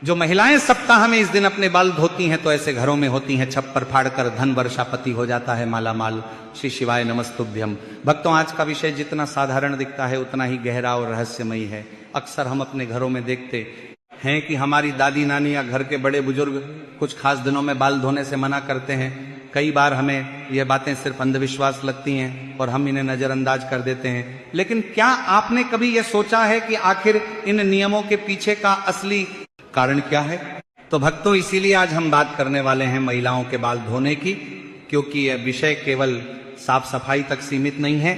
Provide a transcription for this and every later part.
जो महिलाएं सप्ताह में इस दिन अपने बाल धोती हैं तो ऐसे घरों में होती हैं छप्पर फाड़कर धन वर्षापति हो जाता है माला माल। श्री शिवाय नमस्तुभ्यम। भक्तों, आज का विषय जितना साधारण दिखता है उतना ही गहरा और रहस्यमयी है। अक्सर हम अपने घरों में देखते हैं कि हमारी दादी नानी या घर के बड़े बुजुर्ग कुछ खास दिनों में बाल धोने से मना करते हैं। कई बार हमें यह बातें सिर्फ अंधविश्वास लगती हैं और हम इन्हें नजरअंदाज कर देते हैं। लेकिन क्या आपने कभी यह सोचा है कि आखिर इन नियमों के पीछे का असली कारण क्या है? तो भक्तों, इसीलिए आज हम बात करने वाले हैं महिलाओं के बाल धोने की, क्योंकि यह विषय केवल साफ सफाई तक सीमित नहीं है।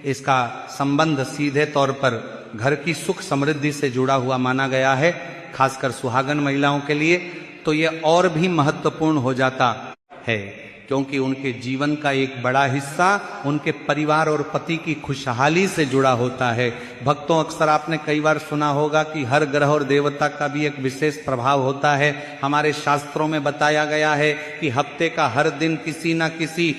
इसका संबंध सीधे तौर पर घर की सुख समृद्धि से जुड़ा हुआ माना गया है। खासकर सुहागन महिलाओं के लिए तो यह और भी महत्वपूर्ण हो जाता है, क्योंकि उनके जीवन का एक बड़ा हिस्सा उनके परिवार और पति की खुशहाली से जुड़ा होता है। भक्तों, अक्सर आपने कई बार सुना होगा कि हर ग्रह और देवता का भी एक विशेष प्रभाव होता है। हमारे शास्त्रों में बताया गया है कि हफ्ते का हर दिन किसी न किसी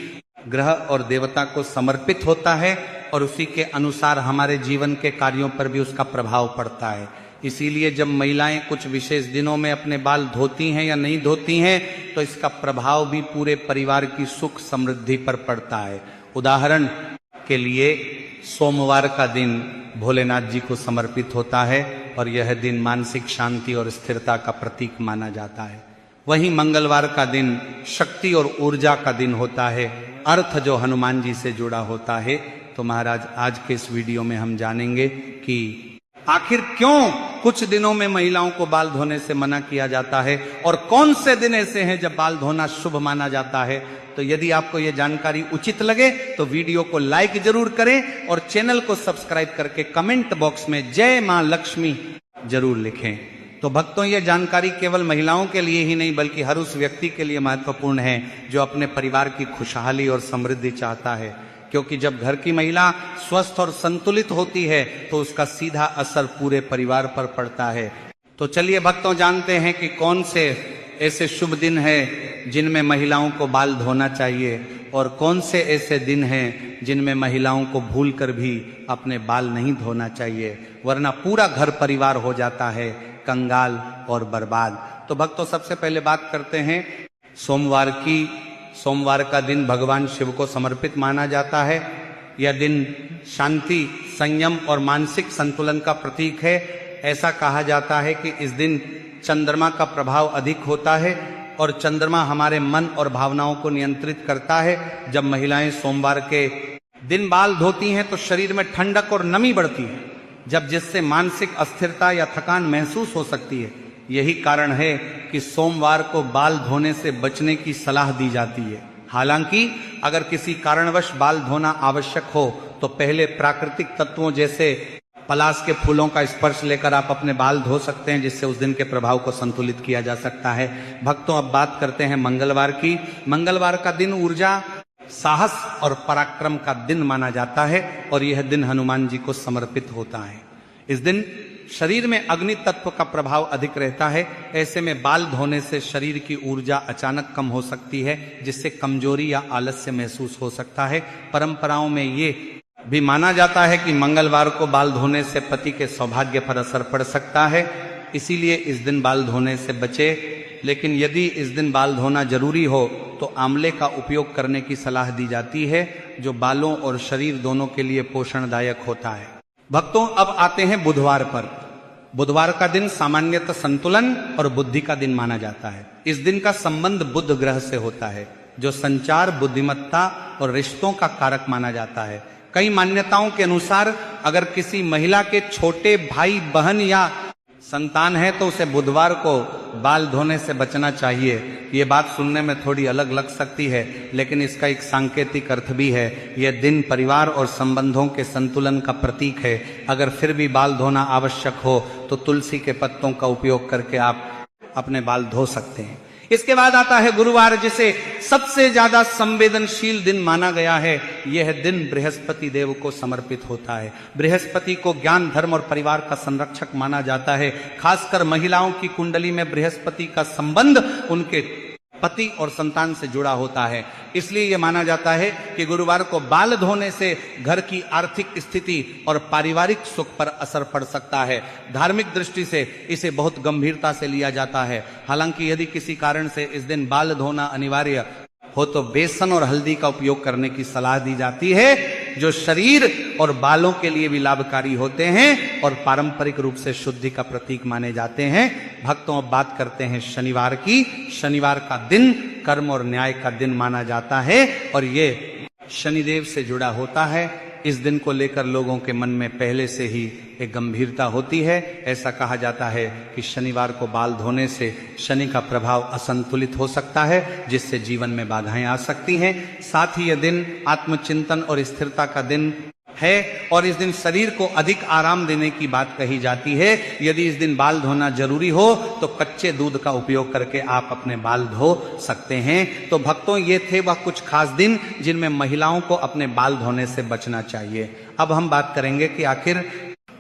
ग्रह और देवता को समर्पित होता है और उसी के अनुसार हमारे जीवन के कार्यों पर भी उसका प्रभाव पड़ता है। इसीलिए जब महिलाएं कुछ विशेष दिनों में अपने बाल धोती हैं या नहीं धोती हैं तो इसका प्रभाव भी पूरे परिवार की सुख समृद्धि पर पड़ता है। उदाहरण के लिए सोमवार का दिन भोलेनाथ जी को समर्पित होता है और यह दिन मानसिक शांति और स्थिरता का प्रतीक माना जाता है। वहीं मंगलवार का दिन शक्ति और ऊर्जा का दिन होता है, अर्थ जो हनुमान जी से जुड़ा होता है। तो महाराज, आज के इस वीडियो में हम जानेंगे कि आखिर क्यों कुछ दिनों में महिलाओं को बाल धोने से मना किया जाता है और कौन से दिन ऐसे हैं जब बाल धोना शुभ माना जाता है। तो यदि आपको यह जानकारी उचित लगे तो वीडियो को लाइक जरूर करें और चैनल को सब्सक्राइब करके कमेंट बॉक्स में जय मां लक्ष्मी जरूर लिखें। तो भक्तों, यह जानकारी केवल महिलाओं के लिए ही नहीं बल्कि हर उस व्यक्ति के लिए महत्वपूर्ण है जो अपने परिवार की खुशहाली और समृद्धि चाहता है, क्योंकि जब घर की महिला स्वस्थ और संतुलित होती है तो उसका सीधा असर पूरे परिवार पर पड़ता है। तो चलिए भक्तों, जानते हैं कि कौन से ऐसे शुभ दिन हैं जिनमें महिलाओं को बाल धोना चाहिए और कौन से ऐसे दिन हैं जिनमें महिलाओं को भूलकर भी अपने बाल नहीं धोना चाहिए, वरना पूरा घर परिवार हो जाता है कंगाल और बर्बाद। तो भक्तों, सबसे पहले बात करते हैं सोमवार की। सोमवार का दिन भगवान शिव को समर्पित माना जाता है। यह दिन शांति, संयम और मानसिक संतुलन का प्रतीक है। ऐसा कहा जाता है कि इस दिन चंद्रमा का प्रभाव अधिक होता है और चंद्रमा हमारे मन और भावनाओं को नियंत्रित करता है। जब महिलाएं सोमवार के दिन बाल धोती हैं तो शरीर में ठंडक और नमी बढ़ती है, जब जिससे मानसिक अस्थिरता या थकान महसूस हो सकती है। यही कारण है कि सोमवार को बाल धोने से बचने की सलाह दी जाती है। हालांकि अगर किसी कारणवश बाल धोना आवश्यक हो तो पहले प्राकृतिक तत्वों जैसे पलाश के फूलों का स्पर्श लेकर आप अपने बाल धो सकते हैं, जिससे उस दिन के प्रभाव को संतुलित किया जा सकता है। भक्तों, अब बात करते हैं मंगलवार की। मंगलवार का दिन ऊर्जा, साहस और पराक्रम का दिन माना जाता है और यह दिन हनुमान जी को समर्पित होता है। इस दिन शरीर में अग्नि तत्व का प्रभाव अधिक रहता है। ऐसे में बाल धोने से शरीर की ऊर्जा अचानक कम हो सकती है, जिससे कमजोरी या आलस्य महसूस हो सकता है। परंपराओं में ये भी माना जाता है कि मंगलवार को बाल धोने से पति के सौभाग्य पर असर पड़ सकता है, इसीलिए इस दिन बाल धोने से बचे। लेकिन यदि इस दिन बाल धोना जरूरी हो तो आंवले का उपयोग करने की सलाह दी जाती है, जो बालों और शरीर दोनों के लिए पोषणदायक होता है। भक्तों, अब आते हैं बुधवार पर। बुधवार का दिन सामान्यतः संतुलन और बुद्धि का दिन माना जाता है। इस दिन का संबंध बुध ग्रह से होता है, जो संचार, बुद्धिमत्ता और रिश्तों का कारक माना जाता है। कई मान्यताओं के अनुसार अगर किसी महिला के छोटे भाई बहन या संतान है तो उसे बुधवार को बाल धोने से बचना चाहिए। ये बात सुनने में थोड़ी अलग लग सकती है, लेकिन इसका एक सांकेतिक अर्थ भी है। यह दिन परिवार और संबंधों के संतुलन का प्रतीक है। अगर फिर भी बाल धोना आवश्यक हो तो तुलसी के पत्तों का उपयोग करके आप अपने बाल धो सकते हैं। इसके बाद आता है गुरुवार, जिसे सबसे ज्यादा संवेदनशील दिन माना गया है। यह दिन बृहस्पति देव को समर्पित होता है। बृहस्पति को ज्ञान, धर्म और परिवार का संरक्षक माना जाता है। खासकर महिलाओं की कुंडली में बृहस्पति का संबंध उनके पति और संतान से जुड़ा होता है। इसलिए यह माना जाता है कि गुरुवार को बाल धोने से घर की आर्थिक स्थिति और पारिवारिक सुख पर असर पड़ सकता है। धार्मिक दृष्टि से इसे बहुत गंभीरता से लिया जाता है। हालांकि यदि किसी कारण से इस दिन बाल धोना अनिवार्य हो तो बेसन और हल्दी का उपयोग करने की सलाह दी जाती है, जो शरीर और बालों के लिए भी लाभकारी होते हैं और पारंपरिक रूप से शुद्धि का प्रतीक माने जाते हैं। भक्तों, अब बात करते हैं शनिवार की। शनिवार का दिन कर्म और न्याय का दिन माना जाता है और ये शनिदेव से जुड़ा होता है। इस दिन को लेकर लोगों के मन में पहले से ही एक गंभीरता होती है। ऐसा कहा जाता है कि शनिवार को बाल धोने से शनि का प्रभाव असंतुलित हो सकता है, जिससे जीवन में बाधाएं आ सकती हैं। साथ ही यह दिन आत्मचिंतन और स्थिरता का दिन है और इस दिन शरीर को अधिक आराम देने की बात कही जाती है। यदि इस दिन बाल धोना जरूरी हो तो कच्चे दूध का उपयोग करके आप अपने बाल धो सकते हैं। तो भक्तों, ये थे वह कुछ खास दिन जिनमें महिलाओं को अपने बाल धोने से बचना चाहिए। अब हम बात करेंगे कि आखिर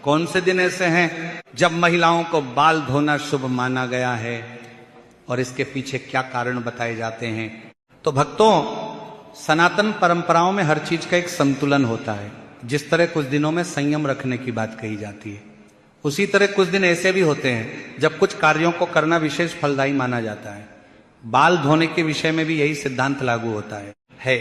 कौन से दिन ऐसे हैं जब महिलाओं को बाल धोना शुभ माना गया है और इसके पीछे क्या कारण बताए जाते हैं। तो भक्तों, सनातन परंपराओं में हर चीज का एक संतुलन होता है। जिस तरह कुछ दिनों में संयम रखने की बात कही जाती है, उसी तरह कुछ दिन ऐसे भी होते हैं जब कुछ कार्यों को करना विशेष फलदायी माना जाता है। बाल धोने के विषय में भी यही सिद्धांत लागू होता है।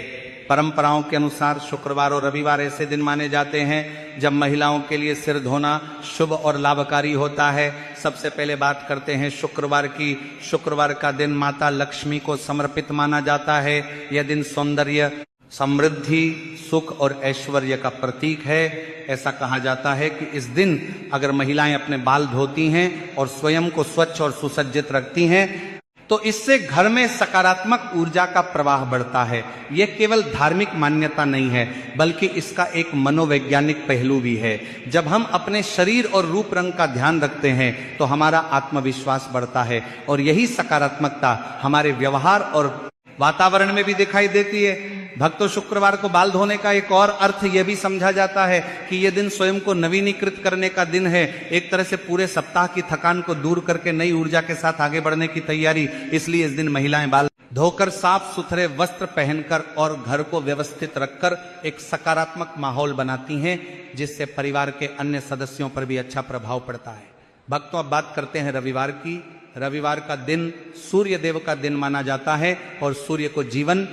परंपराओं के अनुसार शुक्रवार और रविवार ऐसे दिन माने जाते हैं जब महिलाओं के लिए सिर धोना शुभ और लाभकारी होता है। सबसे पहले बात करते हैं शुक्रवार की। शुक्रवार का दिन माता लक्ष्मी को समर्पित माना जाता है। यह दिन सौंदर्य, समृद्धि, सुख और ऐश्वर्य का प्रतीक है। ऐसा कहा जाता है कि इस दिन अगर महिलाएं अपने बाल धोती हैं और स्वयं को स्वच्छ और सुसज्जित रखती हैं तो इससे घर में सकारात्मक ऊर्जा का प्रवाह बढ़ता है। यह केवल धार्मिक मान्यता नहीं है, बल्कि इसका एक मनोवैज्ञानिक पहलू भी है। जब हम अपने शरीर और रूप रंग का ध्यान रखते हैं तो हमारा आत्मविश्वास बढ़ता है और यही सकारात्मकता हमारे व्यवहार और वातावरण में भी दिखाई देती है। भक्तों, शुक्रवार को बाल धोने का एक और अर्थ यह भी समझा जाता है कि यह दिन स्वयं को नवीनीकृत करने का दिन है। एक तरह से पूरे सप्ताह की थकान को दूर करके नई ऊर्जा के साथ आगे बढ़ने की तैयारी। इसलिए इस दिन महिलाएं बाल धोकर साफ सुथरे वस्त्र पहनकर और घर को व्यवस्थित रखकर एक सकारात्मक माहौल बनाती हैं, जिससे परिवार के अन्य सदस्यों पर भी अच्छा प्रभाव पड़ता है। भक्तों, अब बात करते हैं रविवार की। रविवार का दिन सूर्य देव का दिन माना जाता है और सूर्य को जीवन,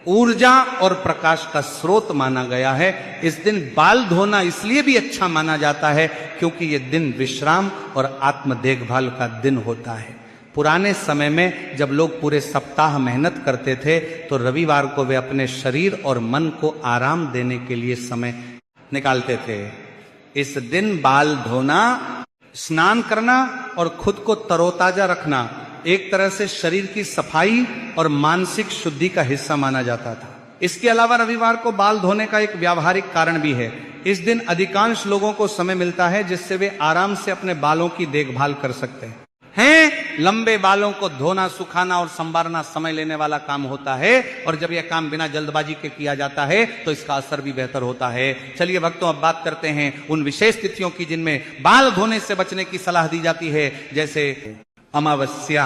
ऊर्जा और प्रकाश का स्रोत माना गया है। इस दिन बाल धोना इसलिए भी अच्छा माना जाता है क्योंकि यह दिन विश्राम और आत्म देखभाल का दिन होता है। पुराने समय में जब लोग पूरे सप्ताह मेहनत करते थे तो रविवार को वे अपने शरीर और मन को आराम देने के लिए समय निकालते थे। इस दिन बाल धोना, स्नान करना और खुद को तरोताजा रखना एक तरह से शरीर की सफाई और मानसिक शुद्धि का हिस्सा माना जाता था। इसके अलावा रविवार को बाल धोने का एक व्यावहारिक कारण भी है। इस दिन अधिकांश लोगों को समय मिलता है जिससे वे आराम से अपने बालों की देखभाल कर सकते हैं। लंबे बालों को धोना, सुखाना और संवारना समय लेने वाला काम होता है और जब यह काम बिना जल्दबाजी के किया जाता है तो इसका असर भी बेहतर होता है। चलिए भक्तों, अब बात करते हैं उन विशेष तिथियों की जिनमें बाल धोने से बचने की सलाह दी जाती है, जैसे अमावस्या,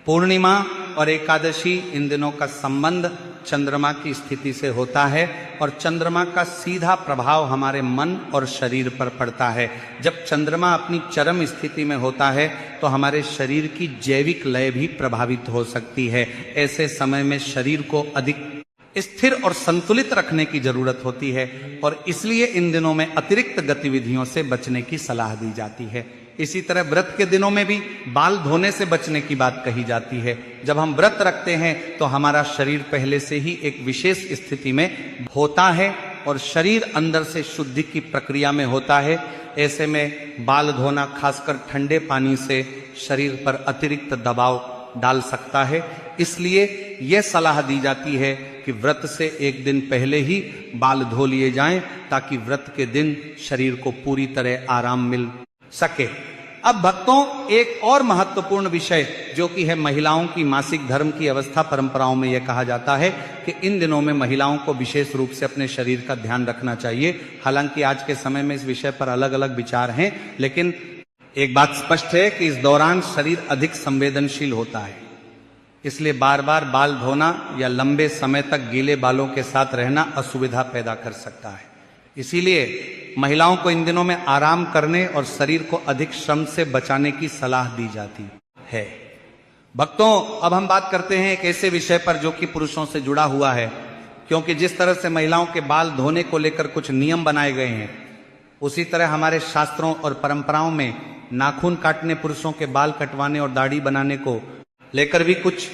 पूर्णिमा और एकादशी। इन दिनों का संबंध चंद्रमा की स्थिति से होता है और चंद्रमा का सीधा प्रभाव हमारे मन और शरीर पर पड़ता है। जब चंद्रमा अपनी चरम स्थिति में होता है तो हमारे शरीर की जैविक लय भी प्रभावित हो सकती है। ऐसे समय में शरीर को अधिक स्थिर और संतुलित रखने की जरूरत होती है और इसलिए इन दिनों में अतिरिक्त गतिविधियों से बचने की सलाह दी जाती है। इसी तरह व्रत के दिनों में भी बाल धोने से बचने की बात कही जाती है। जब हम व्रत रखते हैं तो हमारा शरीर पहले से ही एक विशेष स्थिति में होता है और शरीर अंदर से शुद्धि की प्रक्रिया में होता है। ऐसे में बाल धोना खासकर ठंडे पानी से शरीर पर अतिरिक्त दबाव डाल सकता है। इसलिए यह सलाह दी जाती है कि व्रत से एक दिन पहले ही बाल धो लिए जाएं ताकि व्रत के दिन शरीर को पूरी तरह आराम मिल सके। अब भक्तों, एक और महत्वपूर्ण विषय जो कि है महिलाओं की मासिक धर्म की अवस्था। परंपराओं में यह कहा जाता है कि इन दिनों में महिलाओं को विशेष रूप से अपने शरीर का ध्यान रखना चाहिए। हालांकि आज के समय में इस विषय पर अलग अलग विचार हैं, लेकिन एक बात स्पष्ट है कि इस दौरान शरीर अधिक संवेदनशील होता है। इसलिए बार बार बाल धोना या लंबे समय तक गीले बालों के साथ रहना असुविधा पैदा कर सकता है। इसीलिए महिलाओं को इन दिनों में आराम करने और शरीर को अधिक श्रम से बचाने की सलाह दी जाती है। भक्तों, अब हम बात करते हैं एक ऐसे विषय पर जो कि पुरुषों से जुड़ा हुआ है, क्योंकि जिस तरह से महिलाओं के बाल धोने को लेकर कुछ नियम बनाए गए हैं, उसी तरह हमारे शास्त्रों और परंपराओं में नाखून काटने, पुरुषों के बाल कटवाने और दाढ़ी बनाने को लेकर भी कुछ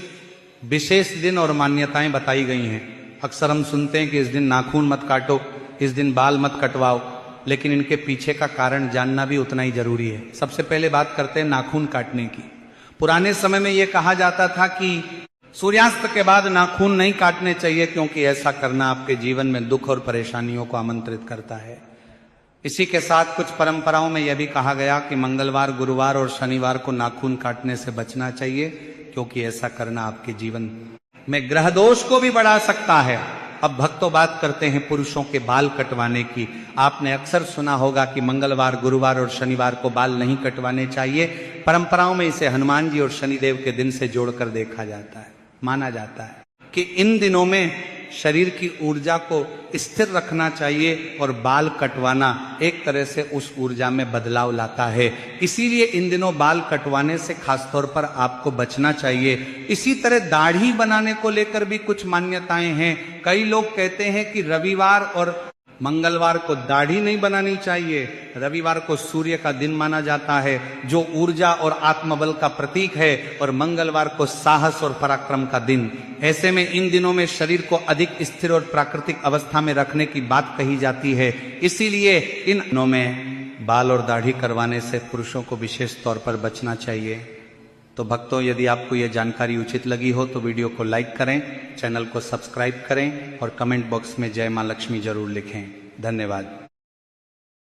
विशेष दिन और मान्यताएं बताई गई हैं। अक्सर हम सुनते हैं कि इस दिन नाखून मत काटो, इस दिन बाल मत कटवाओ, लेकिन इनके पीछे का कारण जानना भी उतना ही जरूरी है। सबसे पहले बात करते हैं नाखून काटने की। पुराने समय में यह कहा जाता था कि सूर्यास्त के बाद नाखून नहीं काटने चाहिए, क्योंकि ऐसा करना आपके जीवन में दुख और परेशानियों को आमंत्रित करता है। इसी के साथ कुछ परंपराओं में यह भी कहा गया कि मंगलवार, गुरुवार और शनिवार को नाखून काटने से बचना चाहिए, क्योंकि ऐसा करना आपके जीवन में ग्रह दोष को भी बढ़ा सकता है। अब भक्तों, बात करते हैं पुरुषों के बाल कटवाने की। आपने अक्सर सुना होगा कि मंगलवार, गुरुवार और शनिवार को बाल नहीं कटवाने चाहिए। परंपराओं में इसे हनुमान जी और शनिदेव के दिन से जोड़कर देखा जाता है। माना जाता है कि इन दिनों में शरीर की ऊर्जा को स्थिर रखना चाहिए और बाल कटवाना एक तरह से उस ऊर्जा में बदलाव लाता है। इसीलिए इन दिनों बाल कटवाने से खासतौर पर आपको बचना चाहिए। इसी तरह दाढ़ी बनाने को लेकर भी कुछ मान्यताएं हैं। कई लोग कहते हैं कि रविवार और मंगलवार को दाढ़ी नहीं बनानी चाहिए। रविवार को सूर्य का दिन माना जाता है, जो ऊर्जा और आत्मबल का प्रतीक है, और मंगलवार को साहस और पराक्रम का दिन। ऐसे में इन दिनों में शरीर को अधिक स्थिर और प्राकृतिक अवस्था में रखने की बात कही जाती है। इसीलिए इन दिनों में बाल और दाढ़ी करवाने से पुरुषों को विशेष तौर पर बचना चाहिए। तो भक्तों, यदि आपको यह जानकारी उचित लगी हो तो वीडियो को लाइक करें, चैनल को सब्सक्राइब करें और कमेंट बॉक्स में जय मां लक्ष्मी जरूर लिखें। धन्यवाद।